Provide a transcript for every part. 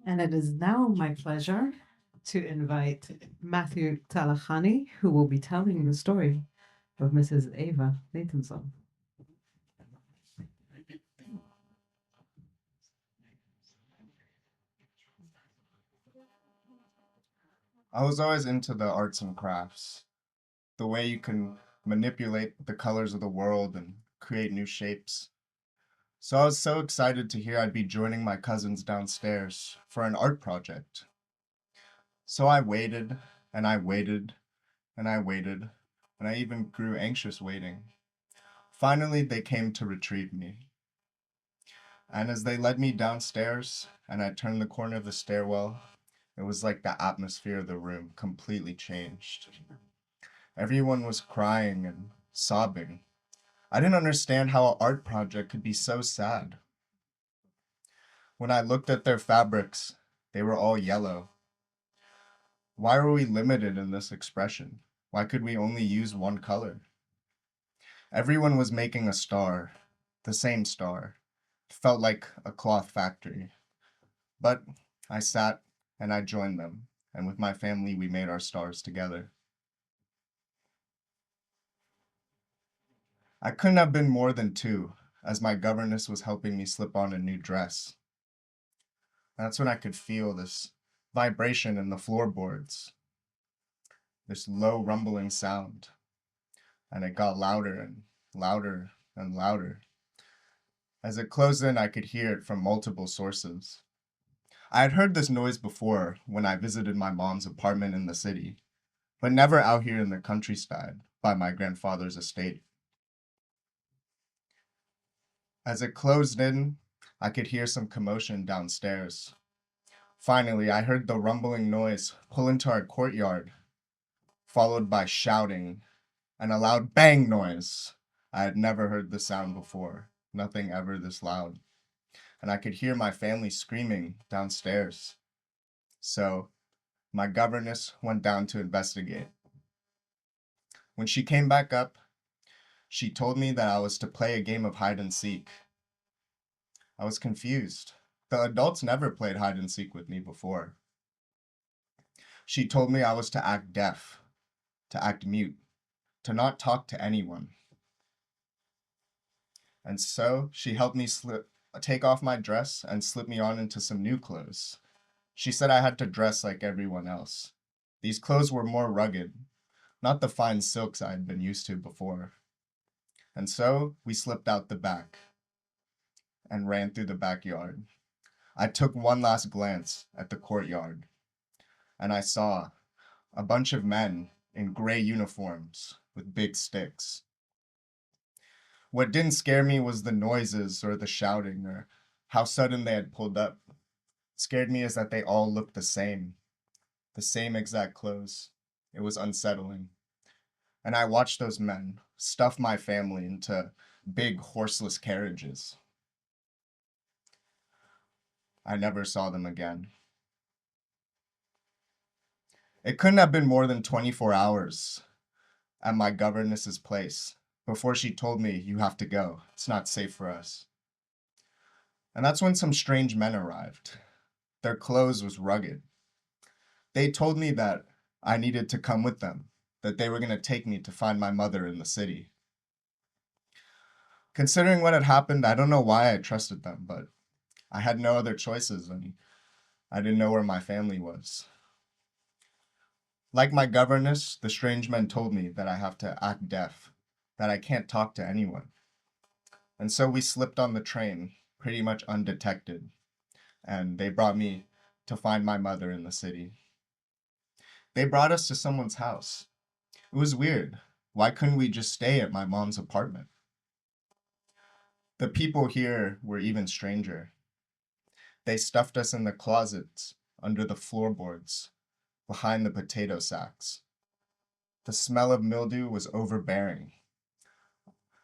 And it is now my pleasure to invite Matthew Taleghani, who will be telling the story of Mrs. Eva Nathanson. I was always into the arts and crafts, the way you can manipulate the colors of the world and create new shapes. So I was so excited to hear I'd be joining my cousins downstairs for an art project. So I waited and I waited and I waited, and I even grew anxious waiting. Finally, they came to retrieve me. And as they led me downstairs and I turned the corner of the stairwell, it was like the atmosphere of the room completely changed. Everyone was crying and sobbing. I didn't understand how an art project could be so sad. When I looked at their fabrics, they were all yellow. Why were we limited in this expression? Why could we only use one color? Everyone was making a star, the same star. It felt like a cloth factory. But I sat and I joined them, and with my family, we made our stars together. I couldn't have been more than 2, as my governess was helping me slip on a new dress. That's when I could feel this vibration in the floorboards, this low rumbling sound, and it got louder and louder and louder. As it closed in, I could hear it from multiple sources. I had heard this noise before when I visited my mom's apartment in the city, but never out here in the countryside by my grandfather's estate. As it closed in, I could hear some commotion downstairs. Finally, I heard the rumbling noise pull into our courtyard, followed by shouting and a loud bang noise. I had never heard the sound before, nothing ever this loud. And I could hear my family screaming downstairs. So my governess went down to investigate. When she came back up, she told me that I was to play a game of hide and seek. I was confused. The adults never played hide and seek with me before. She told me I was to act deaf, to act mute, to not talk to anyone. And so she helped me take off my dress and slip me on into some new clothes. She said I had to dress like everyone else. These clothes were more rugged, not the fine silks I had been used to before. And so we slipped out the back and ran through the backyard. I took one last glance at the courtyard, and I saw a bunch of men in gray uniforms with big sticks. What didn't scare me was the noises or the shouting or how sudden they had pulled up. What scared me is that they all looked the same exact clothes. It was unsettling. And I watched those men stuff my family into big horseless carriages. I never saw them again. It couldn't have been more than 24 hours at my governess's place before she told me, "You have to go. It's not safe for us." And that's when some strange men arrived. Their clothes was rugged. They told me that I needed to come with them, that they were going to take me to find my mother in the city. Considering what had happened, I don't know why I trusted them, but I had no other choices and I didn't know where my family was. Like my governess, the strange men told me that I have to act deaf, that I can't talk to anyone. And so we slipped on the train, pretty much undetected, and they brought me to find my mother in the city. They brought us to someone's house. It was weird. Why couldn't we just stay at my mom's apartment? The people here were even stranger. They stuffed us in the closets, under the floorboards, behind the potato sacks. The smell of mildew was overbearing.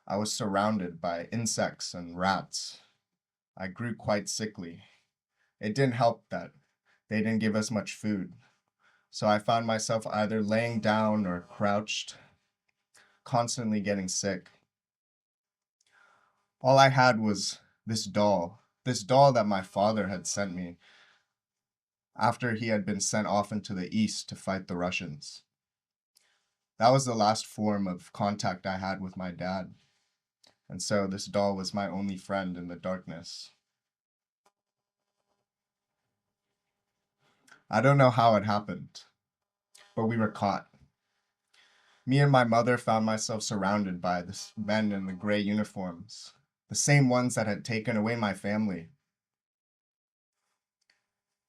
I was surrounded by insects and rats. I grew quite sickly. It didn't help that they didn't give us much food, so I found myself either laying down or crouched, constantly getting sick. All I had was this doll that my father had sent me after he had been sent off into the east to fight the Russians. That was the last form of contact I had with my dad, and so this doll was my only friend in the darkness. I don't know how it happened, but we were caught. Me and my mother found myself surrounded by the men in the gray uniforms, the same ones that had taken away my family.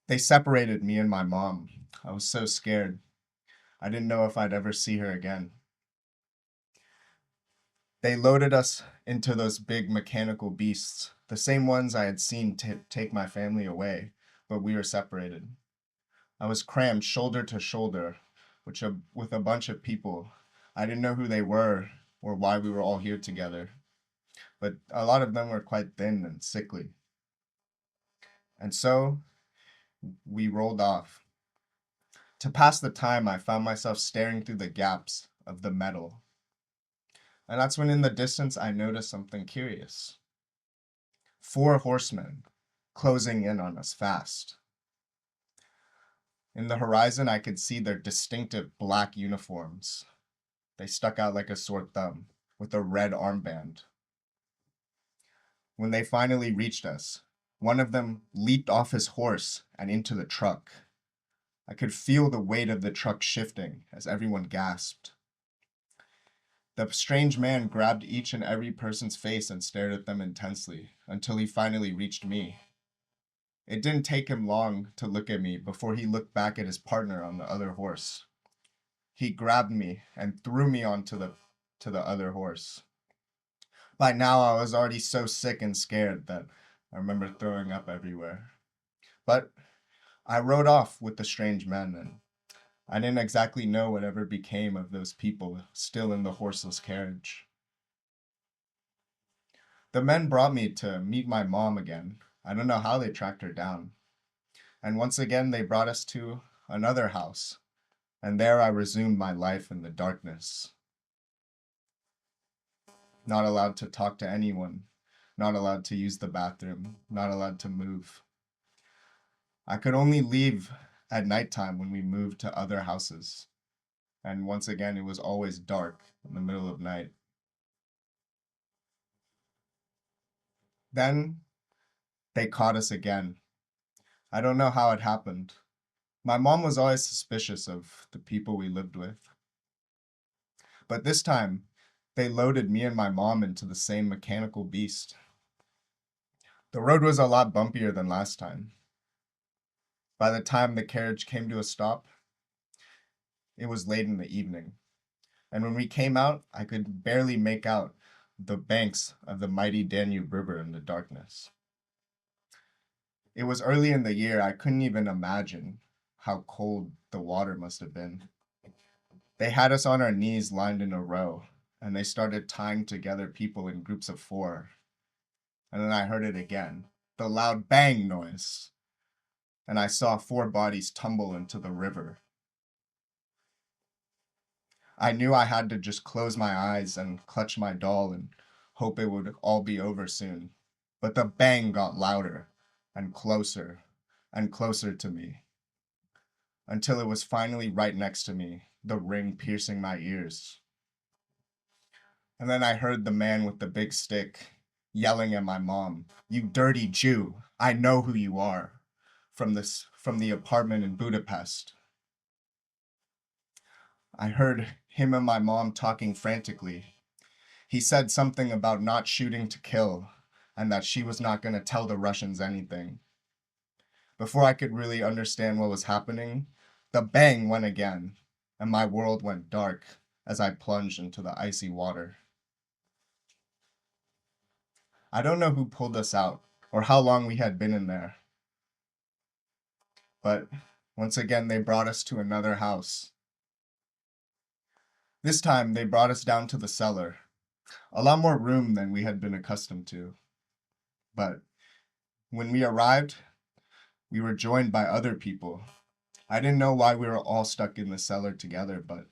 They separated me and my mom. I was so scared. I didn't know if I'd ever see her again. They loaded us into those big mechanical beasts, the same ones I had seen take my family away, but we were separated. I was crammed shoulder to shoulder with a bunch of people. I didn't know who they were or why we were all here together, but a lot of them were quite thin and sickly. And so we rolled off. To pass the time, I found myself staring through the gaps of the metal. And that's when in the distance I noticed something curious. 4 horsemen closing in on us fast. In the horizon, I could see their distinctive black uniforms. They stuck out like a sore thumb, with a red armband. When they finally reached us, one of them leaped off his horse and into the truck. I could feel the weight of the truck shifting as everyone gasped. The strange man grabbed each and every person's face and stared at them intensely until he finally reached me. It didn't take him long to look at me before he looked back at his partner on the other horse. He grabbed me and threw me onto the other horse. By now, I was already so sick and scared that I remember throwing up everywhere. But I rode off with the strange men, and I didn't exactly know whatever became of those people still in the horseless carriage. The men brought me to meet my mom again. I don't know how they tracked her down. And once again, they brought us to another house, and there I resumed my life in the darkness. Not allowed to talk to anyone, not allowed to use the bathroom, not allowed to move. I could only leave at nighttime when we moved to other houses. And once again, it was always dark in the middle of night. Then they caught us again. I don't know how it happened. My mom was always suspicious of the people we lived with. But this time, they loaded me and my mom into the same mechanical beast. The road was a lot bumpier than last time. By the time the carriage came to a stop, it was late in the evening. And when we came out, I could barely make out the banks of the mighty Danube River in the darkness. It was early in the year. I couldn't even imagine how cold the water must have been. They had us on our knees lined in a row, and they started tying together people in groups of 4. And then I heard it again, the loud bang noise. And I saw 4 bodies tumble into the river. I knew I had to just close my eyes and clutch my doll and hope it would all be over soon. But the bang got louder and closer to me, until it was finally right next to me, the ring piercing my ears. And then I heard the man with the big stick yelling at my mom, "You dirty Jew, I know who you are," from the apartment in Budapest. I heard him and my mom talking frantically. He said something about not shooting to kill, and that she was not going to tell the Russians anything. Before I could really understand what was happening, the bang went again, and my world went dark as I plunged into the icy water. I don't know who pulled us out or how long we had been in there, but once again they brought us to another house. This time they brought us down to the cellar, a lot more room than we had been accustomed to. But when we arrived, we were joined by other people. I didn't know why we were all stuck in the cellar together, but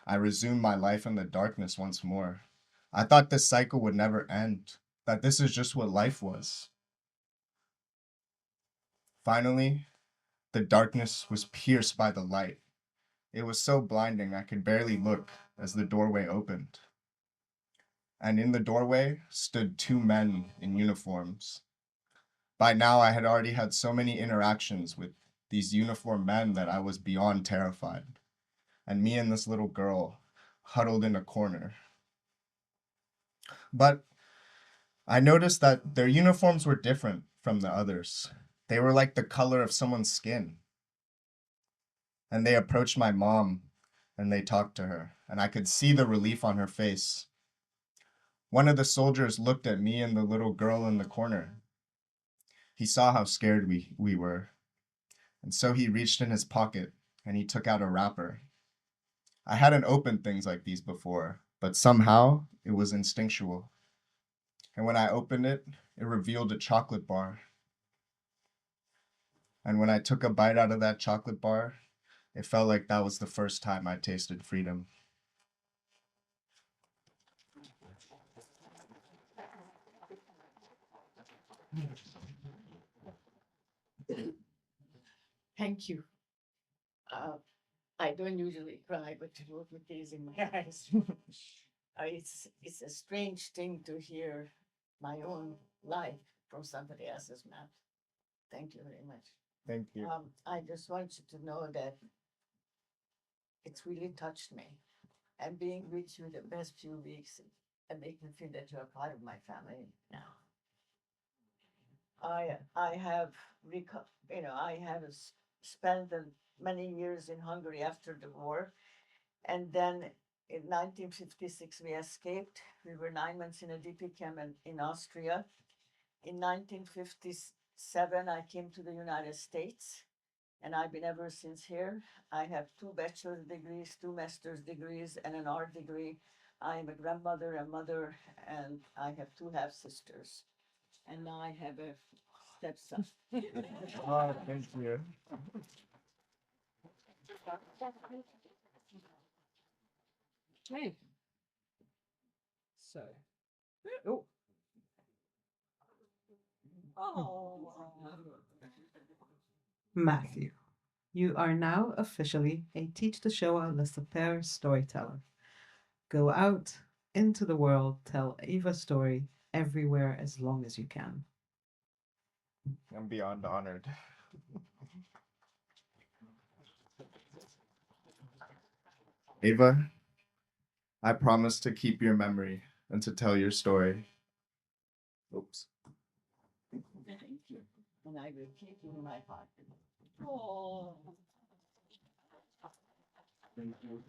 I resumed my life in the darkness once more. I thought this cycle would never end, that this is just what life was. Finally, The darkness was pierced by the light. It was so blinding I could barely look as the doorway opened. And in the doorway stood two men in uniforms. By now, I had already had so many interactions with these uniformed men that I was beyond terrified. And me and this little girl huddled in a corner. But I noticed that their uniforms were different from the others. They were like the color of someone's skin. And they approached my mom and they talked to her, and I could see the relief on her face. One of the soldiers looked at me and the little girl in the corner. He saw how scared we were, and so he reached in his pocket and he took out a wrapper. I hadn't opened things like these before, but somehow it was instinctual. And when I opened it, it revealed a chocolate bar. And when I took a bite out of that chocolate bar, it felt like that was the first time I tasted freedom. Thank you. I don't usually cry, but you brought me tears in my eyes. It's a strange thing to hear my own life from somebody else's mouth. Thank you very much. Thank you. I just want you to know that it's really touched me. And being with you the best few weeks and make me feel that you're part of my family now. I have I have spent many years in Hungary after the war, and then in 1956 we escaped. We were 9 months in a DP camp in Austria. In 1957 I came to the United States, and I've been ever since here. I have 2 bachelor's degrees, 2 master's degrees, and an art degree. I am a grandmother, a mother, and I have 2 half sisters. And now I have a stepson. Oh, thank you. Hey. So. Oh. Oh. Matthew, you are now officially a Teach the Show LeSaper storyteller. Go out into the world, tell Eva's story everywhere as long as you can. I'm beyond honored. Eva, I promise to keep your memory and to tell your story. Oops. Thank you. And I will keep you in my heart. Oh. Thank you.